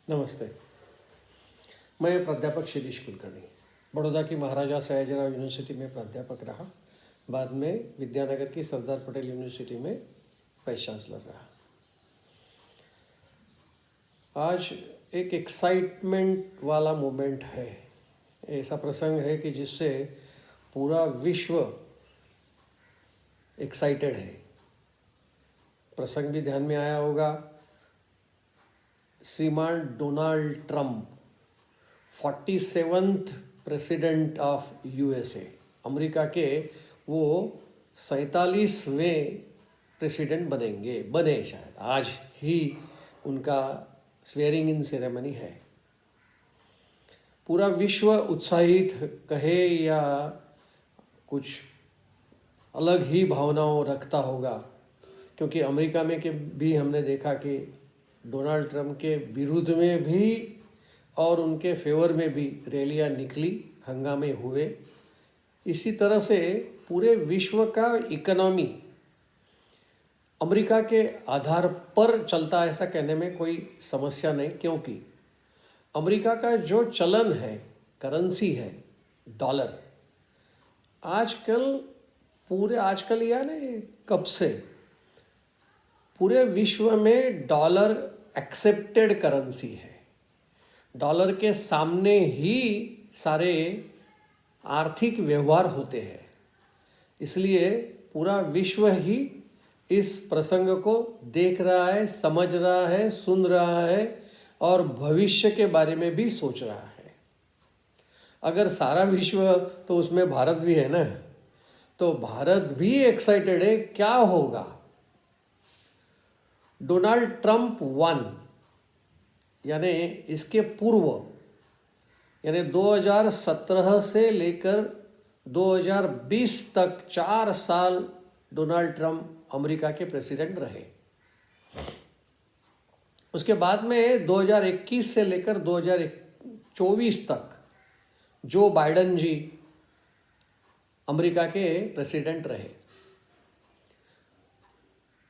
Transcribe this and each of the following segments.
नमस्ते। मैं प्राध्यापक शिरीष कुलकर्णी बड़ौदा की महाराजा सयाजीराव यूनिवर्सिटी में प्राध्यापक रहा। बाद में विद्यानगर की सरदार पटेल यूनिवर्सिटी में वाइस चांसलर रहा। आज एक एक्साइटमेंट वाला मोमेंट है, ऐसा प्रसंग है कि जिससे पूरा विश्व एक्साइटेड है। प्रसंग भी ध्यान में आया होगा। श्रीमान Donald Trump 47th president of USA, America के वो 47वें प्रेसिडेंट बने शायद। आज ही उनका स्वेरिंग इन सेरेमनी है। पूरा विश्व उत्साहित कहे या कुछ अलग ही भावनाओं रखता होगा, क्योंकि अमेरिका में के भी हमने देखा कि डोनाल्ड ट्रंप के विरुद्ध में भी और उनके फेवर में भी रैलियां निकली, हंगामे हुए। इसी तरह से पूरे विश्व का इकोनॉमी अमेरिका के आधार पर चलता है, ऐसा कहने में कोई समस्या नहीं, क्योंकि अमेरिका का जो चलन है, करेंसी है डॉलर, आजकल यानी कब से पूरे विश्व में डॉलर एक्सेप्टेड करेंसी है। डॉलर के सामने ही सारे आर्थिक व्यवहार होते हैं। इसलिए पूरा विश्व ही इस प्रसंग को देख रहा है, समझ रहा है, सुन रहा है और भविष्य के बारे में भी सोच रहा है। अगर सारा विश्व, तो उसमें भारत भी है ना, तो भारत भी एक्साइटेड है क्या होगा। डोनाल्ड ट्रंप 1 यानी इसके पूर्व, यानी 2017 से लेकर 2020 तक 4 साल डोनाल्ड ट्रंप अमेरिका के प्रेसिडेंट रहे। उसके बाद में 2021 से लेकर 2024 तक जो बाइडेन जी अमेरिका के प्रेसिडेंट रहे।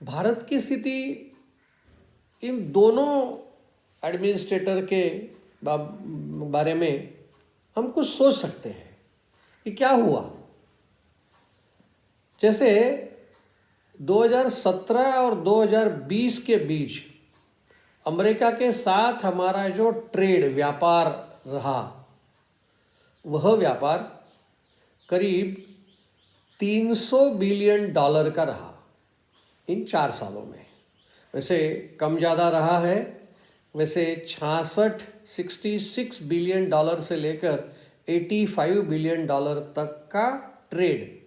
भारत की स्थिति इन दोनों एडमिनिस्ट्रेटर के बारे में हम कुछ सोच सकते हैं कि क्या हुआ। जैसे 2017 और 2020 के बीच अमेरिका के साथ हमारा जो व्यापार रहा, वह व्यापार करीब $300 बिलियन का रहा इन 4 सालों में। वैसे कम ज़्यादा रहा है, वैसे 66 बिलियन से लेकर 85 बिलियन तक का ट्रेड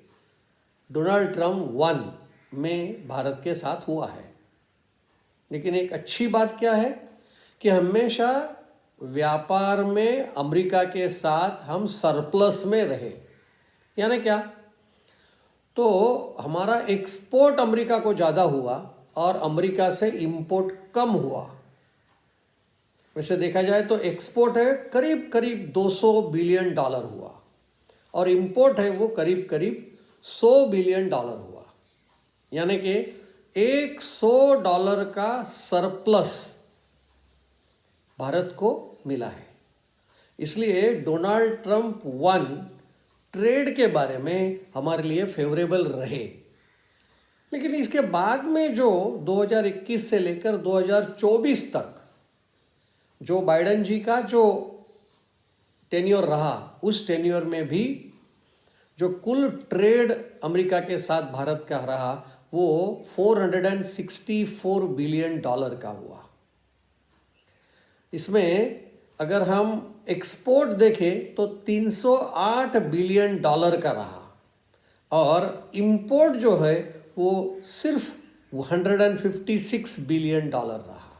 डोनाल्ड ट्रंप 1 में भारत के साथ हुआ है। लेकिन एक अच्छी बात क्या है कि हमेशा व्यापार में अमेरिका के साथ हम सरप्लस में रहे। यानी क्या, तो हमारा एक्सपोर्ट अमेरिका को ज़्यादा हुआ और अमेरिका से इंपोर्ट कम हुआ। वैसे देखा जाए तो एक्सपोर्ट है करीब $200 बिलियन हुआ और इंपोर्ट है वो करीब $100 बिलियन हुआ। यानी कि $100 का सरप्लस भारत को मिला है। इसलिए डोनाल्ड ट्रंप 1 ट्रेड के बारे में हमारे लिए फेवरेबल रहे। लेकिन इसके बाद में जो 2021 से लेकर 2024 तक जो बाइडेन जी का जो टेन्योर रहा, उस टेन्योर में भी जो कुल ट्रेड अमेरिका के साथ भारत का रहा वो $464 बिलियन का हुआ। इसमें अगर हम एक्सपोर्ट देखें तो $308 बिलियन का रहा और इंपोर्ट जो है वो सिर्फ $156 बिलियन रहा।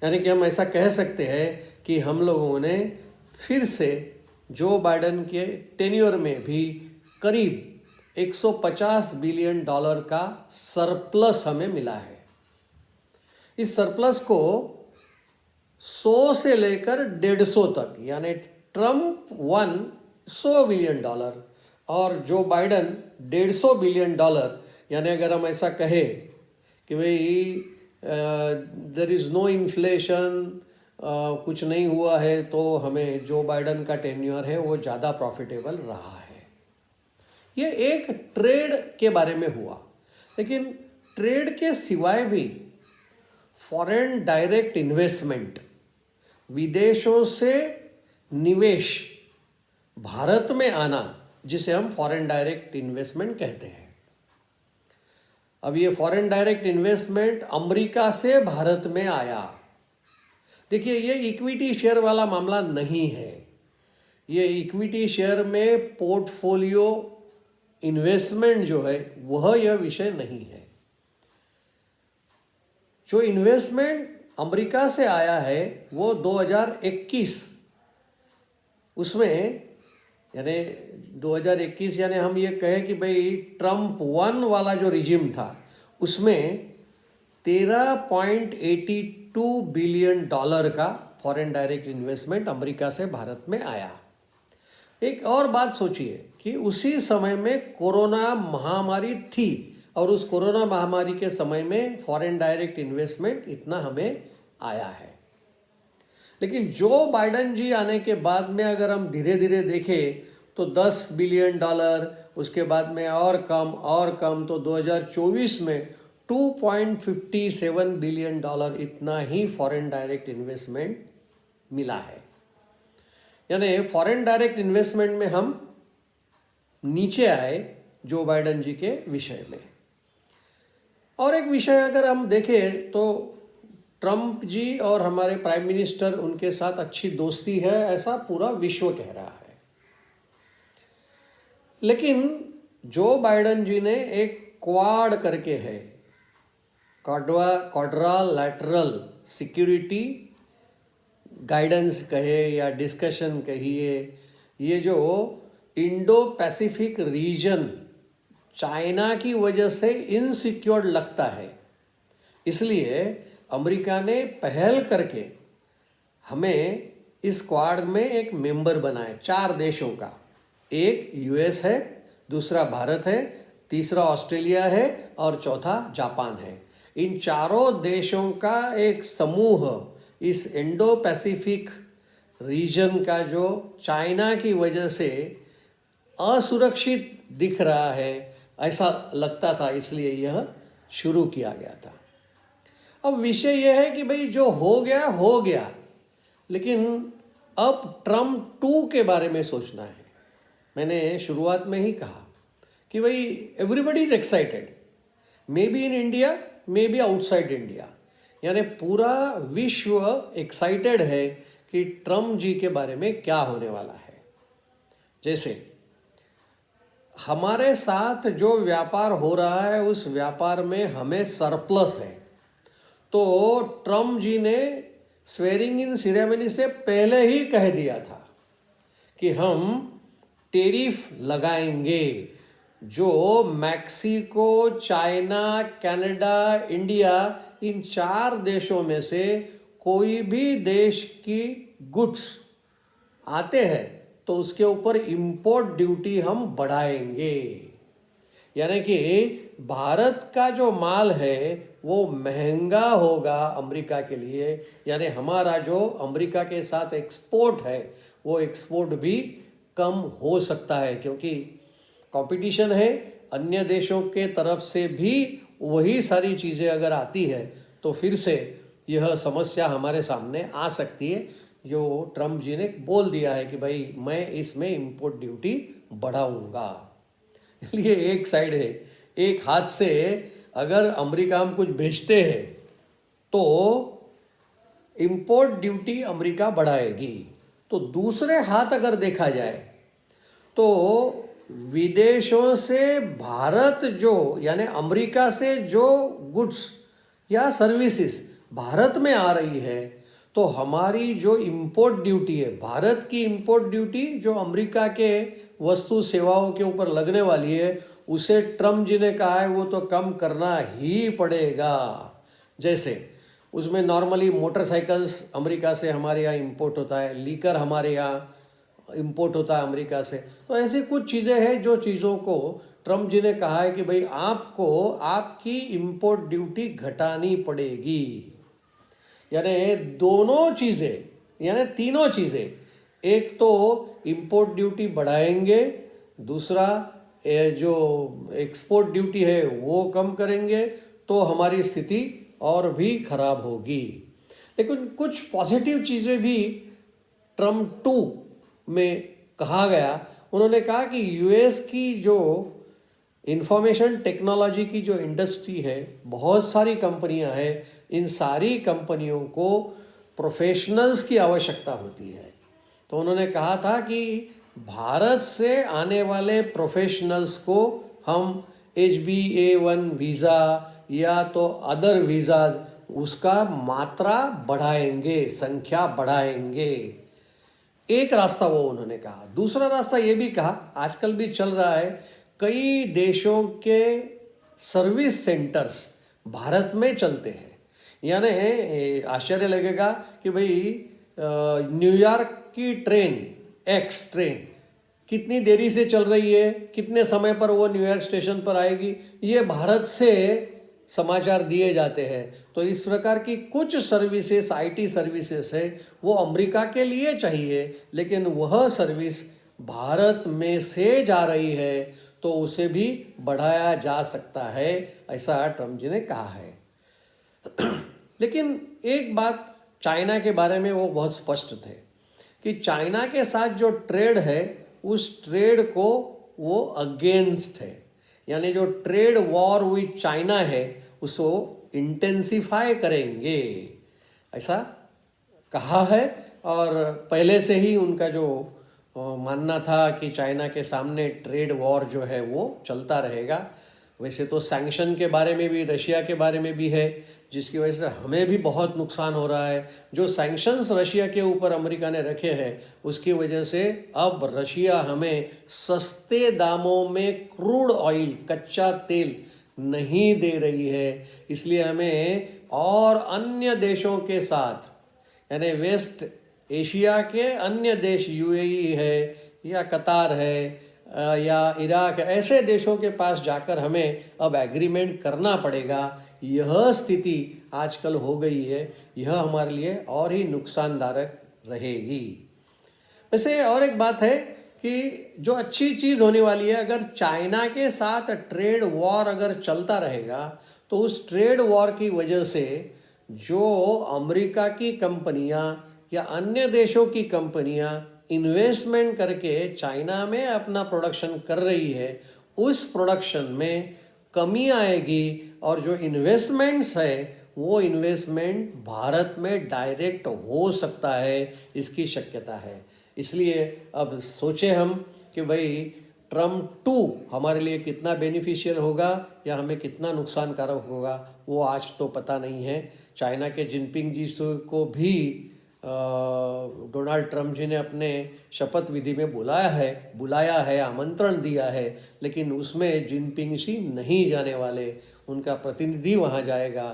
यानी कि हम ऐसा कह सकते हैं कि हम लोगों ने फिर से जो बाइडेन के टेन्योर में भी करीब $150 बिलियन का सरप्लस हमें मिला है। इस सरप्लस को 100 से लेकर 150 तक, यानी ट्रंप 1 $100 बिलियन और जो बाइडेन $150 बिलियन, यानी अगर हम ऐसा कहें कि भाई देयर इज़ नो इन्फ्लेशन, कुछ नहीं हुआ है तो हमें जो बाइडन का टेन्योर है वो ज़्यादा प्रॉफिटेबल रहा है। ये एक ट्रेड के बारे में हुआ, लेकिन ट्रेड के सिवाय भी फॉरेन डायरेक्ट इन्वेस्टमेंट, विदेशों से निवेश भारत में आना, जिसे हम फॉरेन डायरेक्ट इन्वेस्टमेंट कहते हैं। अब ये फॉरेन डायरेक्ट इन्वेस्टमेंट अमेरिका से भारत में आया। देखिए, ये इक्विटी शेयर वाला मामला नहीं है। ये इक्विटी शेयर में पोर्टफोलियो इन्वेस्टमेंट जो है वह यह विषय नहीं है। जो इन्वेस्टमेंट अमेरिका से आया है वो 2021, उसमें यानी 2021 यानी हम ये कहें कि भाई ट्रम्प 1 वाला जो रिजिम था उसमें $13.82 बिलियन का फॉरेन डायरेक्ट इन्वेस्टमेंट अमेरिका से भारत में आया। एक और बात सोचिए कि उसी समय में कोरोना महामारी थी और उस कोरोना महामारी के समय में फॉरेन डायरेक्ट इन्वेस्टमेंट इतना हमें आया है। लेकिन जो बाइडन जी आने के बाद में अगर हम धीरे धीरे देखें तो $10 बिलियन, उसके बाद में और कम तो 2024 में $2.57 बिलियन इतना ही फॉरेन डायरेक्ट इन्वेस्टमेंट मिला है। यानी फॉरेन डायरेक्ट इन्वेस्टमेंट में हम नीचे आए जो बाइडन जी के विषय में। और एक विषय अगर हम देखें तो ट्रम्प जी और हमारे प्राइम मिनिस्टर, उनके साथ अच्छी दोस्ती है ऐसा पूरा विश्व कह रहा है। लेकिन जो बाइडन जी ने एक क्वाड करके है, क्वाड्रिलैटरल सिक्योरिटी गाइडेंस कहे या डिस्कशन कहिए, ये जो इंडो पैसिफिक रीजन चाइना की वजह से इनसिक्योर लगता है, इसलिए अमेरिका ने पहल करके हमें इस क्वाड में एक मेंबर बनाए 4 देशों का। एक यूएस है, दूसरा भारत है, तीसरा ऑस्ट्रेलिया है और चौथा जापान है। इन चारों देशों का एक समूह इस इंडो पैसिफिक रीजन का जो चाइना की वजह से असुरक्षित दिख रहा है ऐसा लगता था, इसलिए यह शुरू किया गया था। अब विषय यह है कि भाई जो हो गया, लेकिन अब ट्रम्प 2 के बारे में सोचना है। मैंने शुरुआत में ही कहा कि भाई everybody is excited, may be in India, may be outside India, यानी पूरा विश्व एक्साइटेड है कि ट्रम्प जी के बारे में क्या होने वाला है। जैसे हमारे साथ जो व्यापार हो रहा है उस व्यापार में हमें सरप्लस है, तो ट्रम्प जी ने स्वेरिंग इन सेरेमनी से पहले ही कह दिया था कि हम टैरिफ लगाएंगे जो मैक्सिको, चाइना, कनाडा, इंडिया, इन 4 देशों में से कोई भी देश की गुड्स आते हैं तो उसके ऊपर इंपोर्ट ड्यूटी हम बढ़ाएंगे। यानी कि भारत का जो माल है वो महंगा होगा अमेरिका के लिए, यानी हमारा जो अमेरिका के साथ एक्सपोर्ट है वो एक्सपोर्ट भी कम हो सकता है, क्योंकि कंपटीशन है। अन्य देशों के तरफ से भी वही सारी चीज़ें अगर आती है तो फिर से यह समस्या हमारे सामने आ सकती है, जो ट्रम्प जी ने बोल दिया है कि भाई मैं इसमें इंपोर्ट ड्यूटी बढ़ाऊंगा। ये एक साइड है। एक हाथ से अगर अमेरिका हम कुछ बेचते हैं तो इंपोर्ट ड्यूटी अमेरिका बढ़ाएगी, तो दूसरे हाथ अगर देखा जाए तो विदेशों से भारत जो यानी अमेरिका से जो गुड्स या सर्विसेज भारत में आ रही है तो हमारी जो इंपोर्ट ड्यूटी है, भारत की इंपोर्ट ड्यूटी जो अमेरिका के वस्तु सेवाओं के ऊपर लगने वाली है, उसे ट्रम्प जी ने कहा है वो तो कम करना ही पड़ेगा। जैसे उसमें नॉर्मली मोटरसाइकिल्स अमेरिका से हमारे यहाँ इंपोर्ट होता है, लीकर हमारे यहाँ इंपोर्ट होता है अमेरिका से, तो ऐसी कुछ चीज़ें हैं जो चीज़ों को ट्रम्प जी ने कहा है कि भाई आपको आपकी इंपोर्ट ड्यूटी घटानी पड़ेगी। यानी दोनों चीज़ें, यानी तीनों चीज़ें, एक तो इंपोर्ट ड्यूटी बढ़ाएंगे, दूसरा जो एक्सपोर्ट ड्यूटी है वो कम करेंगे, तो हमारी स्थिति और भी खराब होगी। लेकिन कुछ पॉजिटिव चीज़ें भी ट्रम्प 2 में कहा गया। उन्होंने कहा कि यूएस की जो इंफॉर्मेशन टेक्नोलॉजी की जो इंडस्ट्री है, बहुत सारी कंपनियां हैं, इन सारी कंपनियों को प्रोफेशनल्स की आवश्यकता होती है। तो उन्होंने कहा था कि भारत से आने वाले प्रोफेशनल्स को हम HbA1 वीज़ा या तो अदर वीज़ाज उसका मात्रा बढ़ाएंगे, संख्या बढ़ाएंगे। एक रास्ता वो उन्होंने कहा। दूसरा रास्ता ये भी कहा, आजकल भी चल रहा है, कई देशों के सर्विस सेंटर्स भारत में चलते हैं। यानी आश्चर्य लगेगा कि भाई न्यूयॉर्क की ट्रेन, एक्स ट्रेन कितनी देरी से चल रही है, कितने समय पर वो न्यूयॉर्क स्टेशन पर आएगी, ये भारत से समाचार दिए जाते हैं। तो इस प्रकार की कुछ सर्विसेज, IT सर्विसेज है, वो अमेरिका के लिए चाहिए, लेकिन वह सर्विस भारत में से जा रही है, तो उसे भी बढ़ाया जा सकता है, ऐसा ट्रम्प जी ने कहा है। लेकिन एक बात चाइना के बारे में वो बहुत स्पष्ट थे कि चाइना के साथ जो ट्रेड है, उस ट्रेड को वो अगेंस्ट है। यानी जो ट्रेड वॉर विथ चाइना है उसको इंटेंसिफाई करेंगे, ऐसा कहा है। और पहले से ही उनका जो मानना था कि चाइना के सामने ट्रेड वॉर जो है वो चलता रहेगा। वैसे तो सैंक्शन के बारे में भी, रशिया के बारे में भी है, जिसकी वजह से हमें भी बहुत नुकसान हो रहा है। जो सैंक्शंस रशिया के ऊपर अमेरिका ने रखे हैं, उसकी वजह से अब रशिया हमें सस्ते दामों में क्रूड ऑयल, कच्चा तेल नहीं दे रही है। इसलिए हमें और अन्य देशों के साथ, यानी वेस्ट एशिया के अन्य देश, UAE है या कतार है या इराक, ऐसे देशों के पास जाकर हमें अब एग्रीमेंट करना पड़ेगा। यह स्थिति आजकल हो गई है, यह हमारे लिए और ही नुकसानदायक रहेगी। वैसे और एक बात है कि जो अच्छी चीज़ होने वाली है, अगर चाइना के साथ ट्रेड वॉर अगर चलता रहेगा, तो उस ट्रेड वॉर की वजह से जो अमेरिका की कंपनियां या अन्य देशों की कंपनियां इन्वेस्टमेंट करके चाइना में अपना प्रोडक्शन कर रही है, उस प्रोडक्शन में कमी आएगी और जो इन्वेस्टमेंट्स है वो इन्वेस्टमेंट भारत में डायरेक्ट हो सकता है, इसकी शक्यता है। इसलिए अब सोचे हम कि भाई ट्रम्प 2 हमारे लिए कितना बेनिफिशियल होगा या हमें कितना नुकसानकारक होगा, वो आज तो पता नहीं है। चाइना के जिनपिंग जी को भी डोनाल्ड ट्रम्प जी ने अपने शपथ विधि में बुलाया है, आमंत्रण दिया है, लेकिन उसमें जिनपिंग जी नहीं जाने वाले, उनका प्रतिनिधि वहाँ जाएगा।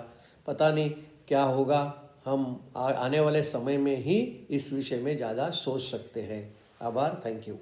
पता नहीं क्या होगा, हम आने वाले समय में ही इस विषय में ज़्यादा सोच सकते हैं। आभार, थैंक यू।